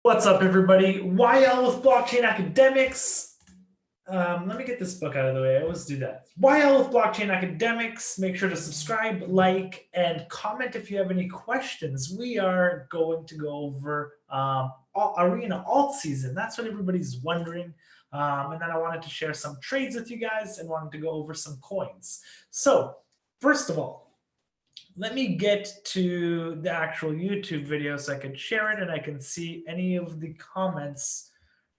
What's up, everybody? YL with Blockchain Academics. Let me get this book out of the way. I always do that. YL with Blockchain Academics. Make sure to subscribe, like, and comment if you have any questions. We are going to go over Arena alt season. That's what everybody's wondering. And then I wanted to share some trades with you guys and wanted to go over some coins. So first of all, let me get to the actual YouTube video so I can share it and I can see any of the comments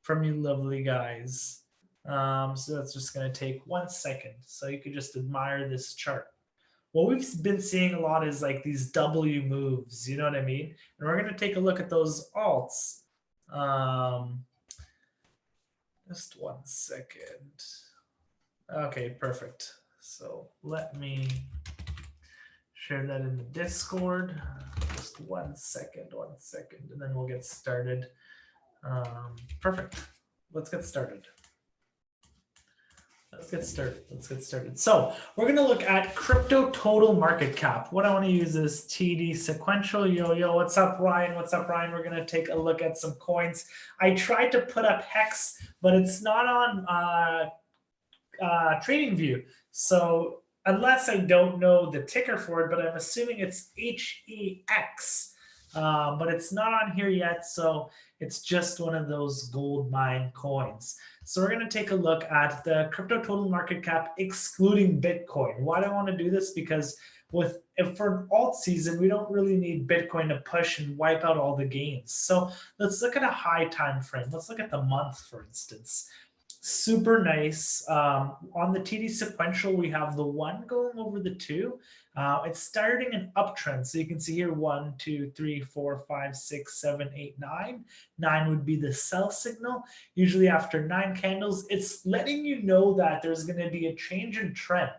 from you lovely guys. So that's just going to take 1 second. So you could just admire this chart. What we've been seeing a lot is like these W moves, you know what I mean? And we're going to take a look at those alts. Just 1 second. Okay, perfect. So let me share that in the Discord. Just 1 second, and then we'll get started. Perfect. Let's get started. So we're going to look at crypto total market cap. What I want to use is TD sequential. Yo, what's up, Ryan? We're going to take a look at some coins. I tried to put up Hex, but it's not on TradingView. So unless I don't know the ticker for it, but I'm assuming it's HEX, but it's not on here yet, so it's just one of those gold mine coins. So we're going to take a look at the crypto total market cap excluding Bitcoin. Why do I want to do this? Because for an alt season, we don't really need Bitcoin to push and wipe out all the gains. So let's look at a high time frame. Let's look at the month, for instance. Super nice. On the TD sequential, we have the 1 going over the 2. It's starting an uptrend. So you can see here 1, 2, 3, 4, 5, 6, 7, 8, 9. 9 would be the sell signal. Usually after 9 candles, it's letting you know that there's going to be a change in trend.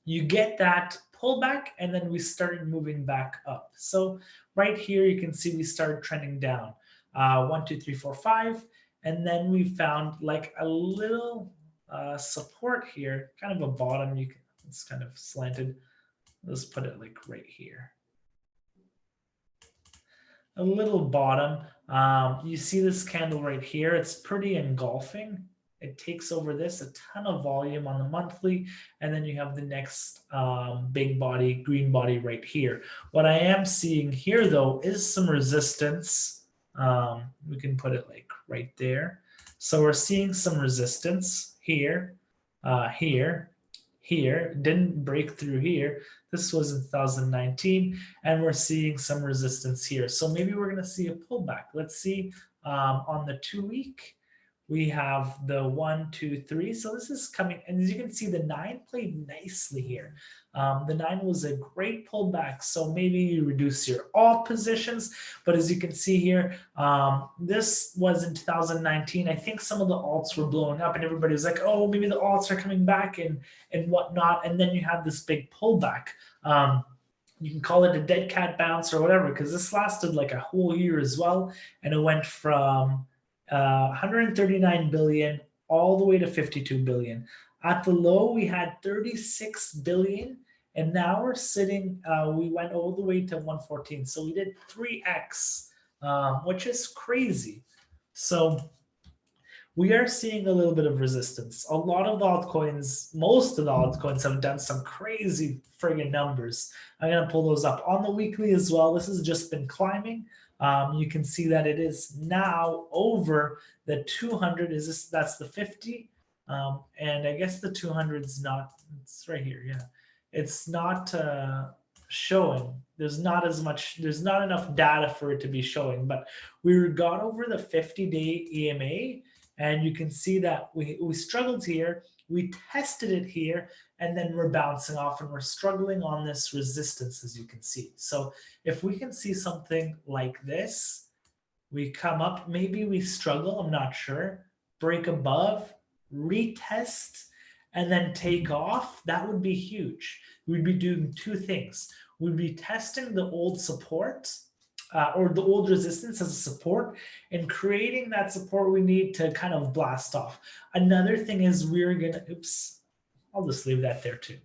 You get that pullback, and then we started moving back up. So right here, you can see we started trending down. 1, 2, 3, 4, 5. And then we found like a little support here, kind of a bottom. It's kind of slanted. Let's put it like right here. A little bottom. You see this candle right here. It's pretty engulfing. It takes over this, a ton of volume on the monthly. And then you have the next big body, green body right here. What I am seeing here, though, is some resistance. We can put it like right there. So we're seeing some resistance here, here, didn't break through here. This was in 2019, and we're seeing some resistance here. So maybe we're going to see a pullback. Let's see on the 2-week. We have the 1, 2, 3. So this is coming, and as you can see, the 9 played nicely here. The 9 was a great pullback. So maybe you reduce your alt positions. But as you can see here, this was in 2019. I think some of the alts were blowing up, and everybody was like, oh, maybe the alts are coming back and whatnot. And then you have this big pullback. You can call it a dead cat bounce or whatever, because this lasted like a whole year as well. And it went from 139 billion all the way to 52 billion. At the low, we had 36 billion, and now we're sitting, we went all the way to 114. So we did 3x, which is crazy. So we are seeing a little bit of resistance. A lot of the altcoins, most of the altcoins have done some crazy friggin' numbers. I'm going to pull those up on the weekly as well. This has just been climbing. You can see that it is now over the 200. That's the 50. And I guess the 200 is not, it's right here. Yeah. It's not showing. There's not enough data for it to be showing, but we got over the 50-day EMA, and you can see that we struggled here. We tested it here, and then we're bouncing off, and we're struggling on this resistance, as you can see. So if we can see something like this, we come up, maybe we struggle, I'm not sure, break above, retest, and then take off, that would be huge. We'd be doing 2 things. We'd be testing the old support, or the old resistance as a support, and creating that support we need to kind of blast off. Another thing is we're gonna, oops, I'll just leave that there too.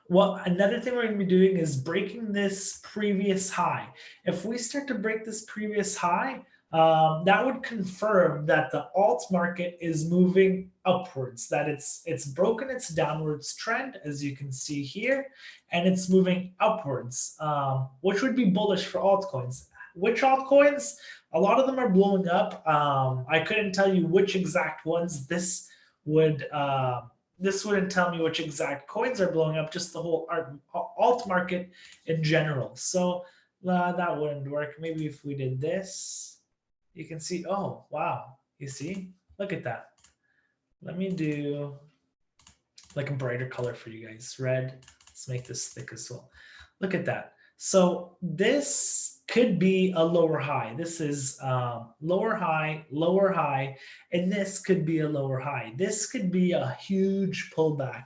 Well, another thing we're going to be doing is breaking this previous high. If we start to break this previous high, that would confirm that the alt market is moving upwards, that it's broken its downwards trend, as you can see here, and it's moving upwards, which would be bullish for altcoins. Which altcoins? A lot of them are blowing up. I couldn't tell you which exact ones would. This wouldn't tell me which exact coins are blowing up, just the whole alt market in general. So that wouldn't work. Maybe if we did this, you can see, oh, wow. You see, look at that. Let me do like a brighter color for you guys. Red, let's make this thick as well. Look at that. So this could be a lower high. This is lower high, and this could be a lower high. This could be a huge pullback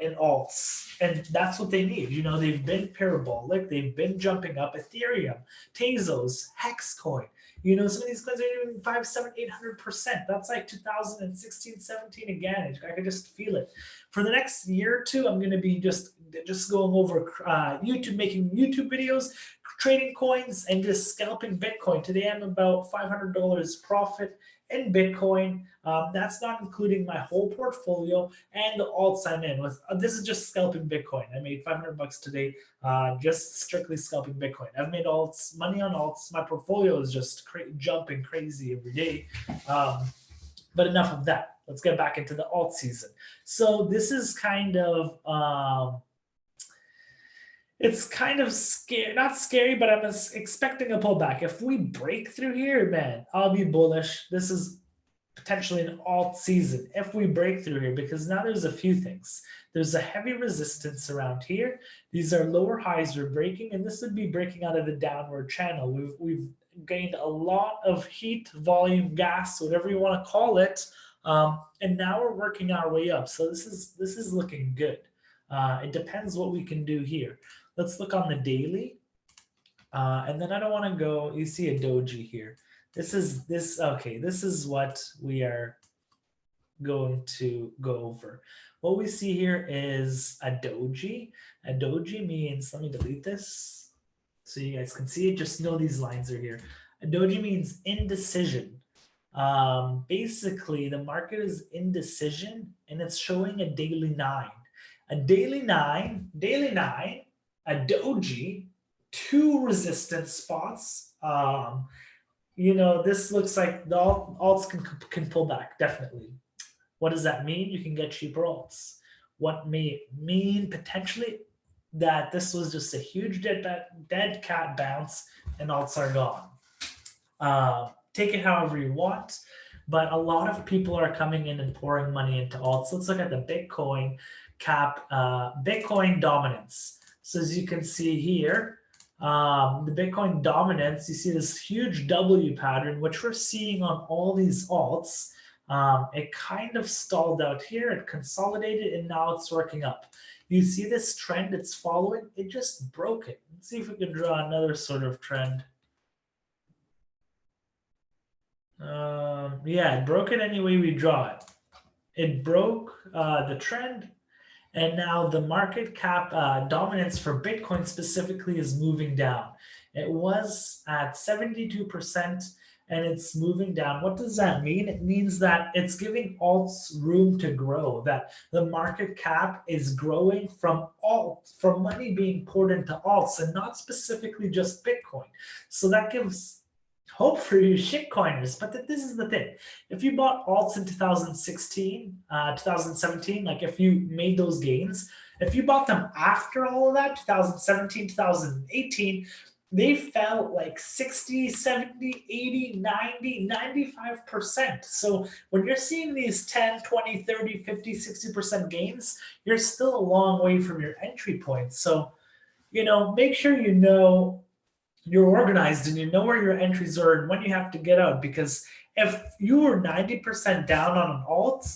in alts, and that's what they need. You know, they've been parabolic, they've been jumping up. Ethereum, Tezos, Hexcoin. You know, some of these coins are doing 5, 7, 800%. That's like 2016, 17 again. I could just feel it. For the next year or two, I'm going to be just going over YouTube, making YouTube videos, trading coins, and just scalping Bitcoin. Today, I'm about $500 profit in Bitcoin. That's not including my whole portfolio and the alts I'm in with. This is just scalping Bitcoin. I made $500 today, just strictly scalping Bitcoin. I've made money on alts. My portfolio is just jumping crazy every day. But enough of that. Let's get back into the alt season. So this is kind of it's kind of scary, not scary, but I'm expecting a pullback. If we break through here, man, I'll be bullish. This is potentially an alt season if we break through here, because now there's a few things. There's a heavy resistance around here. These are lower highs we're breaking, and this would be breaking out of the downward channel. We've gained a lot of heat, volume, gas, whatever you want to call it, and now we're working our way up. So this is looking good. It depends what we can do here. Let's look on the daily. And then I don't want to go, you see a doji here. This is what we are going to go over. What we see here is a doji. A doji means, let me delete this so you guys can see it. Just know these lines are here. A doji means indecision. Basically, the market is indecision, and it's showing a daily 9. A daily 9, a doji, 2 resistance spots. You know, this looks like the alts can pull back, definitely. What does that mean? You can get cheaper alts. What may it mean potentially? That this was just a huge dead cat bounce and alts are gone. Take it however you want, but a lot of people are coming in and pouring money into alts. Let's look at the Bitcoin cap, Bitcoin dominance. So as you can see here, the Bitcoin dominance, you see this huge W pattern, which we're seeing on all these alts. It kind of stalled out here, it consolidated, and now it's working up. You see this trend it's following, it just broke it. Let's see if we can draw another sort of trend. Yeah, it broke it any way we draw it. It broke the trend, and now the market cap dominance for Bitcoin specifically is moving down. It was at 72%, and it's moving down. What does that mean? It means that it's giving alts room to grow, that the market cap is growing from money being poured into alts and not specifically just Bitcoin. So that gives hope for you shitcoiners. But this is the thing. If you bought alts in 2016, 2017, like if you made those gains, if you bought them after all of that, 2017, 2018, they fell like 60, 70, 80, 90, 95%. So when you're seeing these 10, 20, 30, 50, 60% gains, you're still a long way from your entry point. So, you know, make sure you know you're organized and you know where your entries are and when you have to get out. Because if you were 90% down on an alt,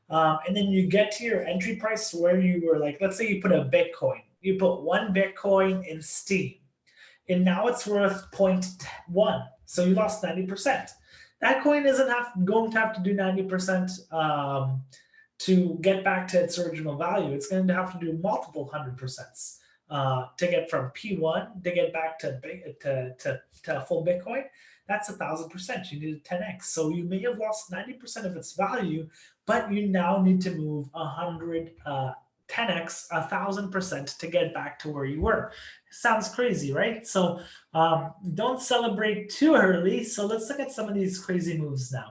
and then you get to your entry price where you were like, let's say you put a Bitcoin, you put 1 Bitcoin in Steam, and now it's worth 0.1. So you lost 90%. That coin isn't going to have to do 90% to get back to its original value, it's going to have to do multiple 100%s to get from P1 to get back to full Bitcoin. That's 1,000%. You need a 10x. So you may have lost 90% of its value, but you now need to move 10x, 1,000% to get back to where you were. Sounds crazy, right? So don't celebrate too early. So let's look at some of these crazy moves now.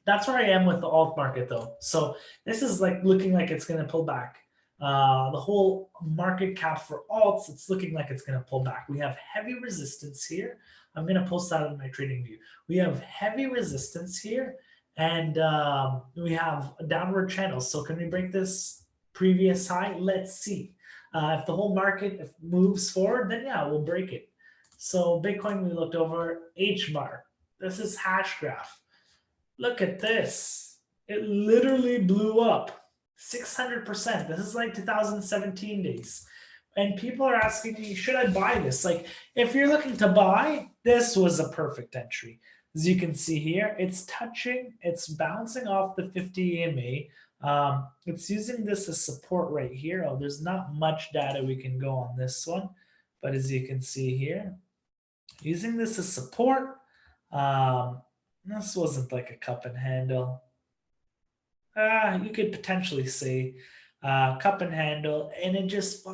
That's where I am with the alt market though. So this is like looking like it's going to pull back. The whole market cap for alts, it's looking like it's going to pull back. We have heavy resistance here. I'm going to post that in my trading view. We have heavy resistance here, and we have a downward channel. So can we break this previous high? Let's see. If the whole market moves forward, then yeah, we'll break it. So Bitcoin, we looked over Hbar. This is hashgraph. Look at this. It literally blew up 600%. This is like 2017 days. And people are asking me, should I buy this? Like, if you're looking to buy, this was a perfect entry. As you can see here, it's touching, it's bouncing off the 50 EMA. It's using this as support right here. Oh, there's not much data we can go on this one. But as you can see here, using this as support, this wasn't like a cup and handle. You could potentially say cup and handle, and it just,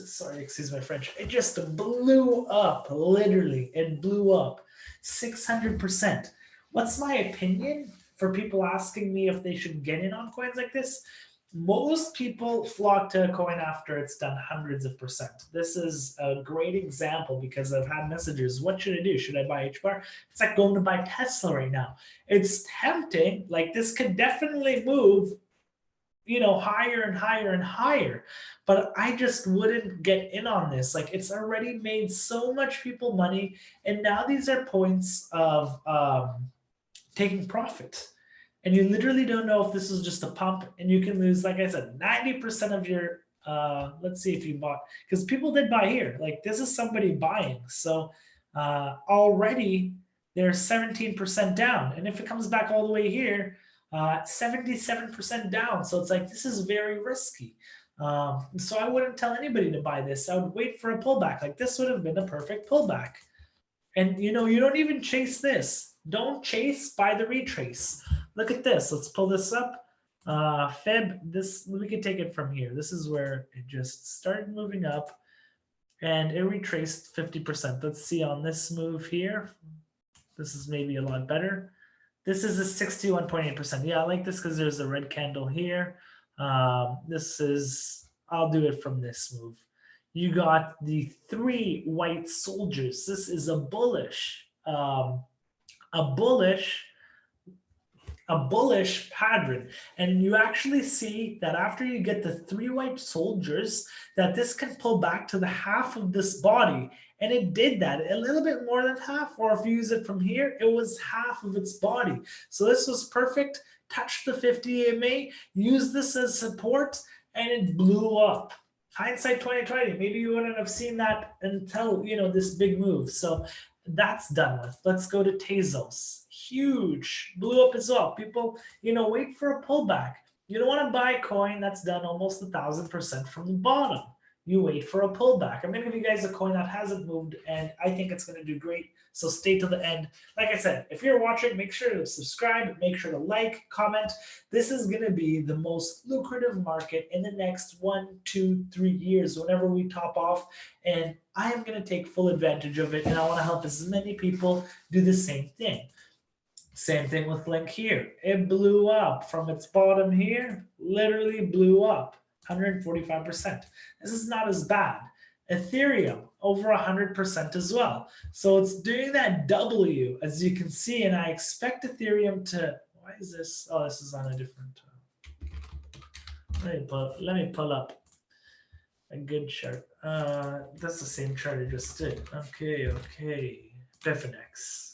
sorry, excuse my French, it just blew up, literally, it blew up 600%. What's my opinion for people asking me if they should get in on coins like this? Most people flock to a coin after it's done hundreds of percent. This is a great example because I've had messages. What should I do? Should I buy Hbar? It's like going to buy Tesla right now. It's tempting. Like this could definitely move, higher and higher and higher. But I just wouldn't get in on this. Like it's already made so much people money. And now these are points of taking profit. And you literally don't know if this is just a pump, and you can lose, like I said, 90% of your, let's see if you bought, because people did buy here. Like this is somebody buying. So already they're 17% down. And if it comes back all the way here, 77% down. So it's like, this is very risky. So I wouldn't tell anybody to buy this. I would wait for a pullback. Like this would have been a perfect pullback. And you don't even chase this. Don't chase, buy the retrace. Look at this. Let's pull this up. Fib, this, we could take it from here. This is where it just started moving up and it retraced 50%. Let's see on this move here. This is maybe a lot better. This is a 61.8%. Yeah, I like this because there's a red candle here. This is, I'll do it from this move. You got the 3 white soldiers. This is a bullish pattern, and you actually see that after you get the 3 white soldiers, that this can pull back to the half of this body, and it did that, a little bit more than half, or if you use it from here, it was half of its body. So this was perfect. Touch the 50 EMA, use this as support, and it blew up. Hindsight 2020, maybe you wouldn't have seen that until this big move. So that's done with. Let's go to Tezos. Huge, blew up as well. People, wait for a pullback. You don't want to buy a coin that's done almost 1,000% from the bottom. You wait for a pullback. I'm going to give you guys a coin that hasn't moved, and I think it's going to do great. So stay till the end. Like I said, if you're watching, make sure to subscribe, make sure to like, comment. This is going to be the most lucrative market in the next 1, 2, 3 years, whenever we top off. And I am going to take full advantage of it, and I want to help as many people do the same thing. Same thing with Link here. It blew up from its bottom here, literally blew up 145%. This is not as bad. Ethereum over 100% as well. So it's doing that W, as you can see, and I expect Ethereum to, why is this? Oh, this is on a different, let me pull up a good chart. That's the same chart I just did. Okay. Bifinex.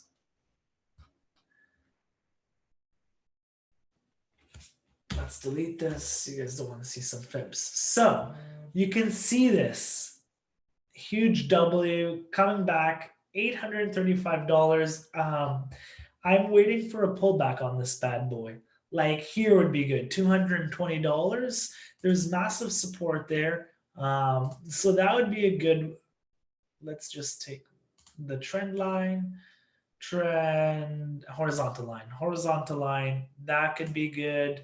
Let's delete this. You guys don't want to see some fibs. So you can see this huge W coming back, $835. I'm waiting for a pullback on this bad boy. like here would be good, $220. There's massive support there. So that would be a good, let's just take the trend line, horizontal line, that could be good.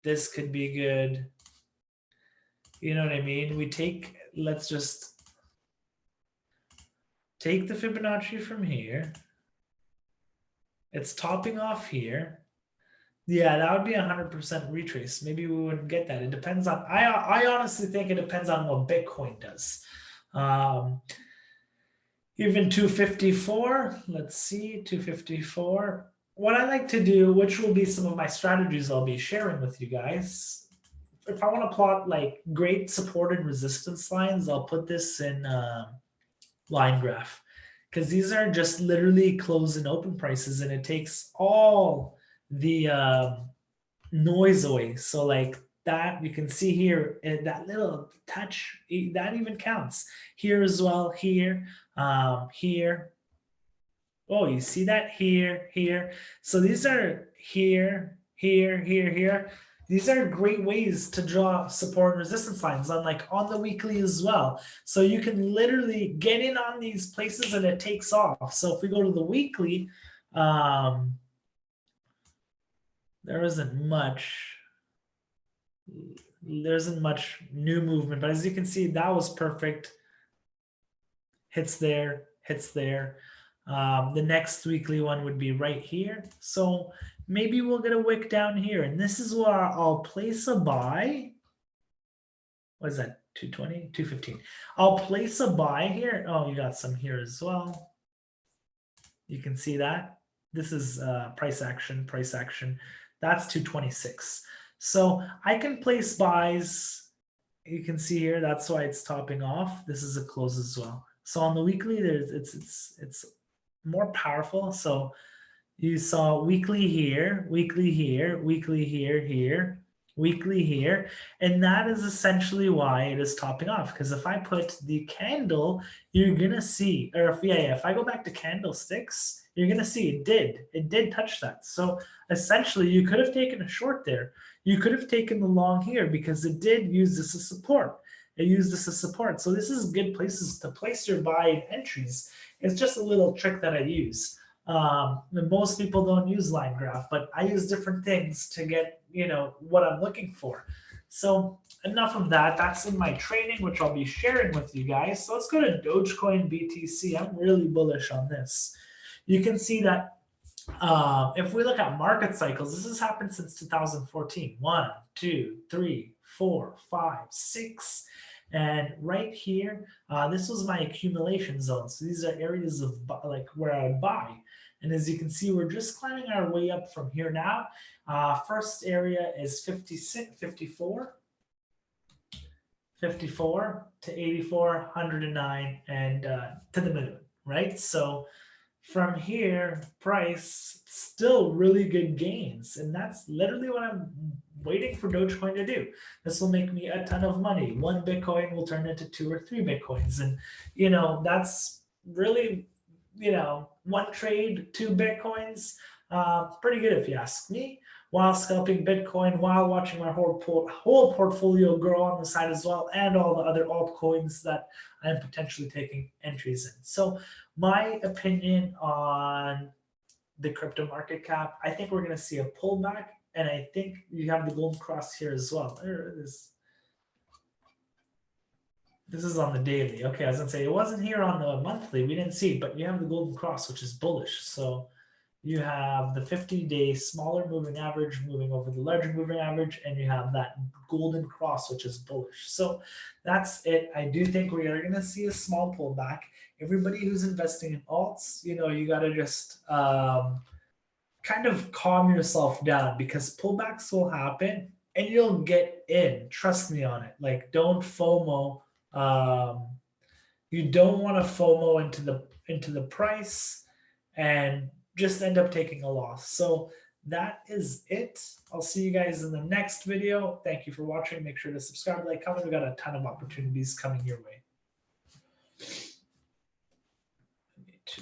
This could be good. You know what I mean? Let's just take the Fibonacci from here. It's topping off here. Yeah, that would be 100% retrace. Maybe we wouldn't get that. It depends on, I honestly think it depends on what Bitcoin does. Even 254, let's see, 254. What I like to do, which will be some of my strategies I'll be sharing with you guys. If I want to plot like great support and resistance lines, I'll put this in line graph, because these are just literally close and open prices, and it takes all the noise away. So like that, you can see here, that little touch, that even counts. Here as well, here, here. Oh, you see that here, here. So these are here, here, here, here. These are great ways to draw support and resistance lines on the weekly as well. So you can literally get in on these places and it takes off. So if we go to the weekly, there isn't much new movement, but as you can see, that was perfect. Hits there, hits there. The next weekly one would be right here. So maybe we'll get a wick down here, and this is where I'll place a buy. What is that? 220, 215. I'll place a buy here. Oh, you got some here as well. You can see that. This is price action, price action. That's 226. So I can place buys. You can see here, that's why it's topping off. This is a close as well. So on the weekly, it's more powerful. So you saw weekly here, weekly here, weekly here, here, weekly here, and that is essentially why it is topping off. Because if I put the candle, you're gonna see, or if I go back to candlesticks, you're gonna see it did touch that. So essentially, you could have taken a short there. You could have taken the long here because it did use this as support. It used this as support. So this is good places to place your buy entries. It's just a little trick that I use. Most people don't use line graph, but I use different things to get, what I'm looking for. So enough of that. That's in my training, which I'll be sharing with you guys. So let's go to Dogecoin BTC. I'm really bullish on this. You can see that if we look at market cycles, this has happened since 2014. 1, 2, 3, 4, 5, 6. And right here, this was my accumulation zone. So these are areas of where I would buy. And as you can see, we're just climbing our way up from here now. First area is 54 to 84, 109, and to the moon, right? So from here, price, still really good gains. And that's literally what I'm waiting for Dogecoin to do. This will make me a ton of money. 1 Bitcoin will turn into 2 or 3 Bitcoins. And, that's really, 1 trade, 2 Bitcoins, pretty good if you ask me. While scalping Bitcoin, while watching my whole portfolio grow on the side as well, and all the other altcoins that I'm potentially taking entries in. So my opinion on the crypto market cap, I think we're going to see a pullback, and I think you have the golden cross here as well. There it is. This is on the daily. Okay, I was going to say it wasn't here on the monthly. We didn't see it, but you have the golden cross, which is bullish. So you have the 50-day smaller moving average moving over the larger moving average, and you have that golden cross, which is bullish. So that's it. I do think we are going to see a small pullback. Everybody who's investing in alts, you got to just kind of calm yourself down, because pullbacks will happen and you'll get in. Trust me on it. Like, don't FOMO. You don't want to FOMO into the price and just end up taking a loss. So that is it. I'll see you guys in the next video. Thank you for watching. Make sure to subscribe, like, comment. We got a ton of opportunities coming your way.